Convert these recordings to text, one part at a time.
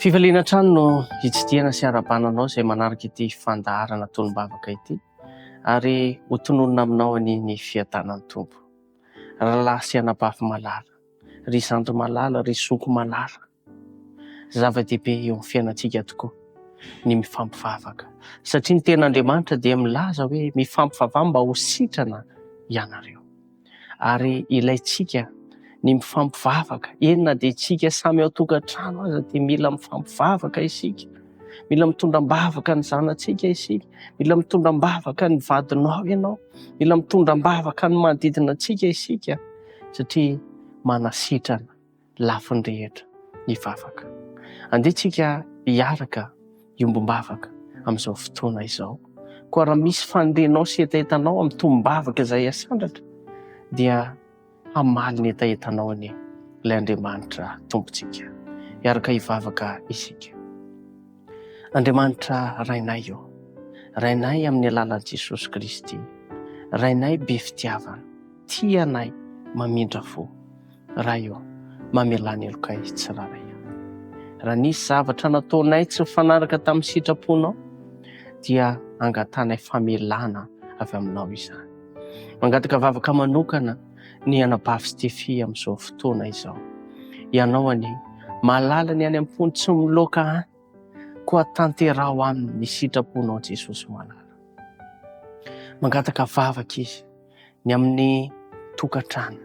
Fivaliana trano no hitsidihana sy ara-bananao izay manaraka ity fandaharana tolombavaka ity ary ho tononona aminao ny fiadanan'ny tompo. Rahalahy sy anabavy malala, ry zandry malala, ry zoko malala. Zava-dehibe eo amin'ny fiainantsika tokoa ny mifampivavaka. Satria ny ten'Andriamanitra dia milaza hoe mifampivavaka mba ho sitrana ianareo. Ary ilayntsika ny mifampivavaka, enina dia tsika samy ao tokantrano aza dia mila mifampivavaka isika, mila mitondram-bavaka ny zanantsika isika, mila mitondram-bavaka ny vadinao ianao, mila mitondram-bavaka ny manodidina antsika isika, satria manasitrana lafiny rehetra ny vavaka. Andehantsika hiaraka iombom-bavaka amin'izao fotoana izao. Koa raha misy fandrenao sy entaentanao amin'ny tombavaka izay asandratra, dia hamaly ny entaentanao any ilay Andriamanitra tompontsika. Hiaraka hivavaka isika. Andriamanitra rainay eo, rainay amin'ny alalan'i Jesosy Kristy, rainay be fitiavana, tianay mamindra fo, raha eo mamelany elokay tsiraray. Raha nisy zavatra nataonay tsy mifanaraka tamin'ny sitraponao, dia angatanay famelana avy aminao izany. Mangataka vavaka manokana ny anabavy sy tify amin'izao fotoana izao. Ianao any malala ny any am-pony tsy miloaka any, koa tanterao aminy ny sitraponao Jesosy malala. Mangataka vavaka izy ny amin'ny tokantrano,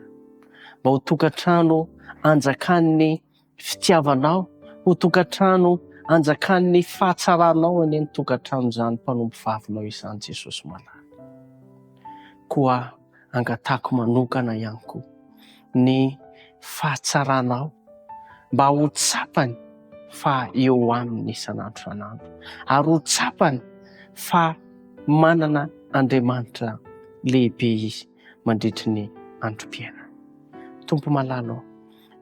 mba ho tokantrano anjakan'ny fitiavanao, ho tokantrano anjakan'ny fahatsaranao any tokantrano izany mpanompo vavinao izany Jesosy malala. Koa angatako manokana ihany koa ny fahatsaranao mba ho tsapany fa eo aminy isan'andro isan'andro, ary ho tsapany fa manana Andriamanitra lehibe izy mandritry ny androm-piainana. Tompo malala,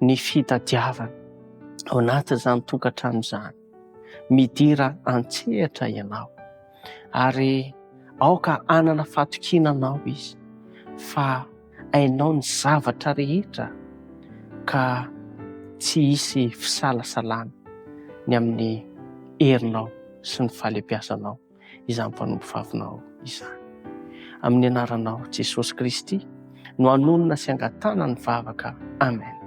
ny fitadiavana ao anatin'izany tokantrano izany midira antsehatra ianao, ary aoka anana fatokinanao izy fa hainao ny zavatra rehetra ka tsy hisy fisalasalana ny amin'ny herinao sy ny fahalebiazanao izany mpanompo vavinao izany. Amin'ny anaranao Jesosy Kristy no anonona sy angatana ny vavaka. Amen.